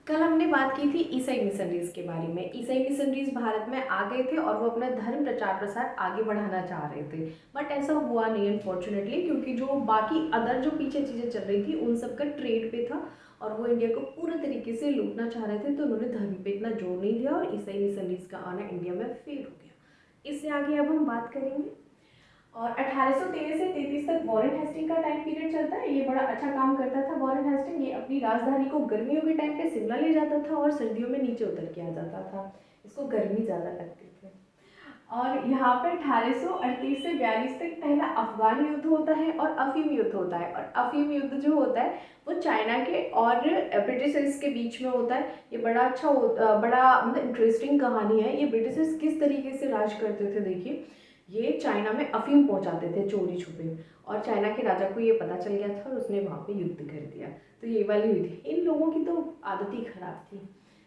कल हमने बात की थी ईसाई मिशनरीज के बारे में। ईसाई मिशनरीज भारत में आ गए थे और वो अपना धर्म प्रचार प्रसार आगे बढ़ाना चाह रहे थे, बट ऐसा हुआ नहीं अनफॉर्चुनेटली, क्योंकि जो बाकी अदर जो पीछे चीज़ें चल रही थी उन सब का ट्रेड पे था और वो इंडिया को पूरे तरीके से लूटना चाह रहे थे, तो उन्होंने धर्म पे इतना जोर नहीं दिया और ईसाई मिशनरीज का आना इंडिया में फेल हो गया। इससे आगे अब हम बात करेंगे। और 1813 से 33 तक वॉरेन हेस्टिंग का टाइम पीरियड चलता है। ये बड़ा अच्छा काम करता था वॉरेन हेस्टिंग। ये अपनी राजधानी को गर्मियों के टाइम पे शिमला ले जाता था और सर्दियों में नीचे उतर के आ जाता था। इसको गर्मी ज़्यादा लगती थी। और यहाँ पे 1838 से 42 तक पहला अफगान युद्ध होता है और अफीम युद्ध होता है। और अफीम युद्ध जो होता है वो चाइना के और ब्रिटिशर्स के बीच में होता है। ये बड़ा अच्छा बड़ा मतलब इंटरेस्टिंग कहानी है। ये ब्रिटिशर्स किस तरीके से राज करते थे, देखिए। ये चाइना में अफीम पहुंचाते थे चोरी छुपे, और चाइना के राजा को ये पता चल गया था और उसने वहाँ पे युद्ध कर दिया। तो ये वाली हुई थी। इन लोगों की तो आदत ही खराब थी।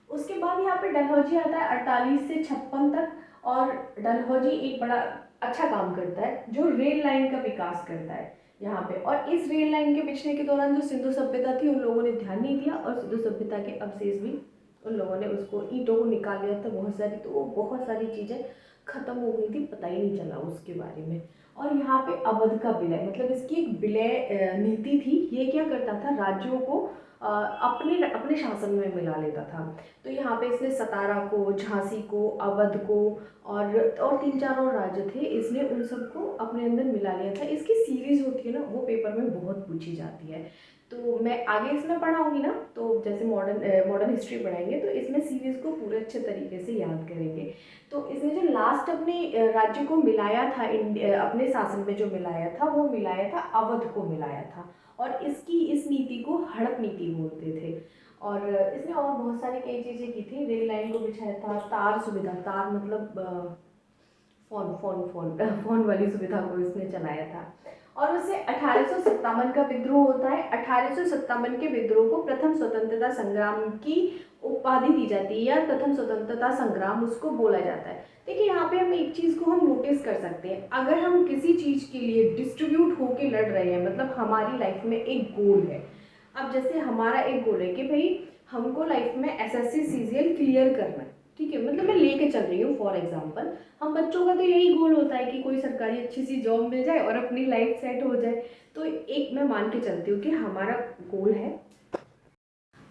उसके बाद यहाँ पे डलहौजी आता है 48 से 56 तक। और डलहौजी एक बड़ा अच्छा काम करता है जो रेल लाइन का विकास करता है यहाँ पे। और इस रेल लाइन के बिछने के दौरान जो सिंधु सभ्यता थी उन लोगों ने ध्यान नहीं दिया और सिंधु सभ्यता के अवशेष भी उन लोगों ने उसको ईंटों को निकाल लिया था बहुत सारी, तो वो बहुत सारी चीज़ें खत्म हो गई थी, पता ही नहीं चला उसके बारे में। और यहाँ पे अवध का विलय, मतलब इसकी एक विलय नीति थी। ये क्या करता था, राज्यों को अपने अपने शासन में मिला लेता था। तो यहाँ पे इसने सतारा को, झांसी को, अवध को और तीन चार और राज्य थे, इसने उन सबको अपने अंदर मिला लिया था। इसकी सीरीज होती है ना, वो पेपर में बहुत पूछी जाती है। तो मैं आगे इसमें पढ़ाऊंगी ना, तो जैसे मॉडर्न हिस्ट्री पढ़ाएंगे तो इसमें सीरीज को पूरे अच्छे तरीके से याद करेंगे। तो इसने जो लास्ट अपने राज्य को मिलाया था, अपने शासन में जो मिलाया था वो मिलाया था अवध को मिलाया था। और इसकी इस नीति को हड़प नीति बोलते थे। और इसने और बहुत सारी कई चीज़ें की थी। रेल लाइन को बिछाया था, तार सुविधा, तार मतलब फोन फोन फोन फोन वाली सुविधा को इसने चलाया था। और उससे 1857 का विद्रोह होता है। 1857 के विद्रोह को प्रथम स्वतंत्रता संग्राम की उपाधि दी जाती है या प्रथम स्वतंत्रता संग्राम उसको बोला जाता है। देखिए यहाँ पे हम एक चीज़ को हम नोटिस कर सकते हैं। अगर हम किसी चीज़ के लिए डिस्ट्रीब्यूट होके लड़ रहे हैं, मतलब हमारी लाइफ में एक गोल है। अब जैसे हमारा एक गोल है कि भाई हमको लाइफ में एसएससी सीजीएल क्लियर करना है, ठीक है, मतलब मैं लेके चल रही हूँ फॉर एग्जाम्पल। हम बच्चों का तो यही गोल होता है कि कोई सरकारी अच्छी सी जॉब मिल जाए और अपनी लाइफ सेट हो जाए। तो एक मैं मान के चलती हूँ कि हमारा गोल है।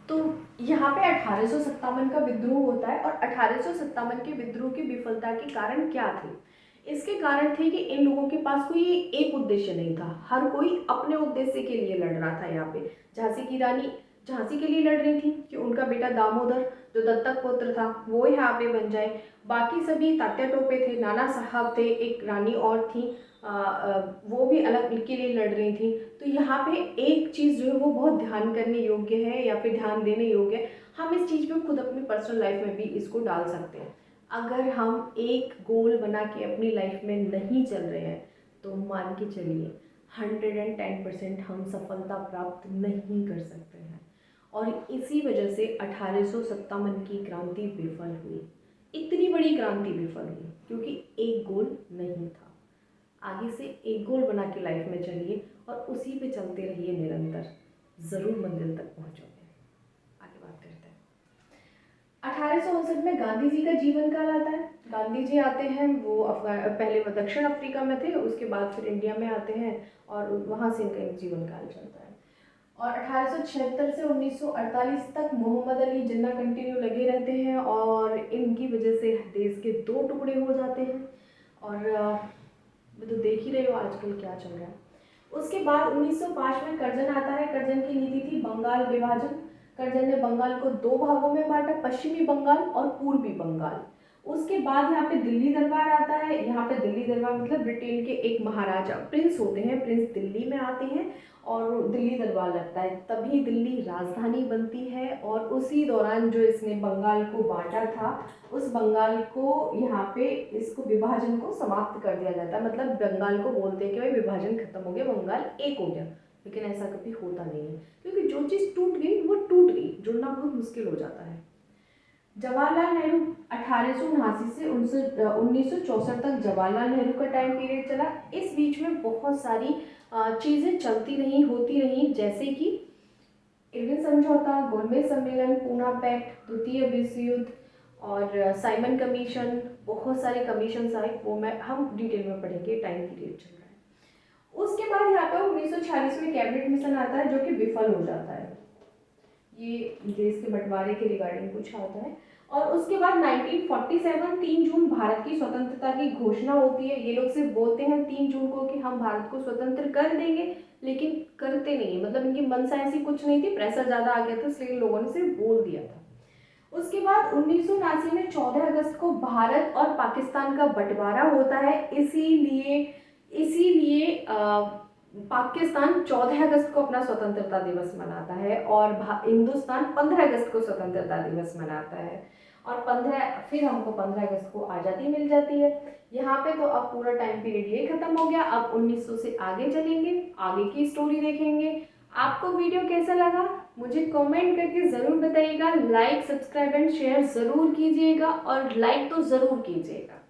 तो यहाँ पे 1857 का विद्रोह होता है और 1857 के विद्रोह की विफलता के कारण क्या थे? इसके कारण थे कि इन लोगों के पास कोई एक उद्देश्य नहीं था, हर कोई अपने उद्देश्य के लिए लड़ रहा था। यहाँ पे झांसी की रानी झांसी के लिए लड़ रही थी कि उनका बेटा दामोदर जो दत्तक पुत्र था वो यहाँ पे बन जाए। बाकी सभी तात्या टोपे थे, नाना साहब थे, एक रानी और थी, वो भी अलग के लिए लड़ रही थी। तो यहाँ पे एक चीज़ जो है वो बहुत ध्यान करने योग्य है या फिर ध्यान देने योग्य है। हम इस चीज़ पे खुद अपनी पर्सनल लाइफ में भी इसको डाल सकते हैं। अगर हम एक गोल बना के अपनी लाइफ में नहीं चल रहे हैं तो मान के चलिए 110% हम सफलता प्राप्त नहीं कर सकते हैं। और इसी वजह से 1857 की क्रांति विफल हुई। इतनी बड़ी क्रांति विफल हुई क्योंकि एक गोल नहीं था। आगे से एक गोल बना के लाइफ में चलिए और उसी पे चलते रहिए निरंतर, ज़रूर मंजिल तक पहुंचोगे। आगे बात करते हैं। 1859 में गांधी जी का जीवन काल आता है। गांधी जी आते हैं, वो पहले वो दक्षिण अफ्रीका में थे, उसके बाद फिर इंडिया में आते हैं और वहाँ से इनका जीवन काल चलता है। और 1876 से 1948 तक मोहम्मद अली जिन्ना कंटिन्यू लगे रहते हैं और इनकी वजह से देश के दो टुकड़े हो जाते हैं। और तो देख ही रहे हो आजकल क्या चल रहा है। उसके बाद 1905 में कर्जन आता है। कर्जन की नीति थी बंगाल विभाजन। कर्जन ने बंगाल को दो भागों में बांटा, पश्चिमी बंगाल और पूर्वी बंगाल। उसके बाद यहाँ पे दिल्ली दरबार आता है। यहाँ पे दिल्ली दरबार मतलब ब्रिटेन के एक महाराजा प्रिंस होते हैं, प्रिंस दिल्ली में आते हैं और दिल्ली दरबार लगता है, तभी दिल्ली राजधानी बनती है। और उसी दौरान जो इसने बंगाल को बांटा था उस बंगाल को यहाँ पे इसको विभाजन को समाप्त कर दिया जाता है। मतलब बंगाल को बोलते हैं कि भाई विभाजन खत्म हो गया, बंगाल एक हो गया। लेकिन ऐसा कभी होता नहीं है क्योंकि जो चीज़ टूट गई वो टूट गई, जुड़ना बहुत मुश्किल हो जाता है। जवाहरलाल नेहरू 1879 से 1964 तक जवाहरलाल नेहरू का टाइम पीरियड चला। इस बीच में बहुत सारी चीज़ें चलती रहीं, होती रहीं, जैसे कि इरविन समझौता, गोलमेज सम्मेलन, पूना पैक्ट, द्वितीय विश्व युद्ध और साइमन कमीशन, बहुत सारे कमीशन आए, वो मैं हम डिटेल में पढ़ेंगे, टाइम पीरियड चल रहा है। उसके बाद यहाँ पे 1946 में कैबिनेट मिशन आता है जो कि विफल हो जाता है, ये देश के बंटवारे के रिगार्डिंग कुछ आता है। और उसके बाद 1947 3 जून भारत की स्वतंत्रता की घोषणा होती है। ये लोग सिर्फ बोलते हैं 3 जून को कि हम भारत को स्वतंत्र कर देंगे, लेकिन करते नहीं है, मतलब इनकी मंशा ऐसी कुछ नहीं थी, प्रेशर ज़्यादा आ गया था, इसलिए लोगों ने सिर्फ बोल दिया था। उसके बाद 1979 में 14 अगस्त को भारत और पाकिस्तान का बंटवारा होता है, इसीलिए इसीलिए पाकिस्तान 14 अगस्त को अपना स्वतंत्रता दिवस मनाता है और हिंदुस्तान 15 अगस्त को स्वतंत्रता दिवस मनाता है। और 15 फिर हमको 15 अगस्त को आज़ादी मिल जाती है। यहाँ पे तो अब पूरा टाइम पीरियड ये खत्म हो गया। अब 1900 से आगे चलेंगे, आगे की स्टोरी देखेंगे। आपको वीडियो कैसा लगा मुझे कमेंट करके ज़रूर बताइएगा। लाइक, सब्सक्राइब एंड शेयर ज़रूर कीजिएगा और लाइक तो ज़रूर कीजिएगा।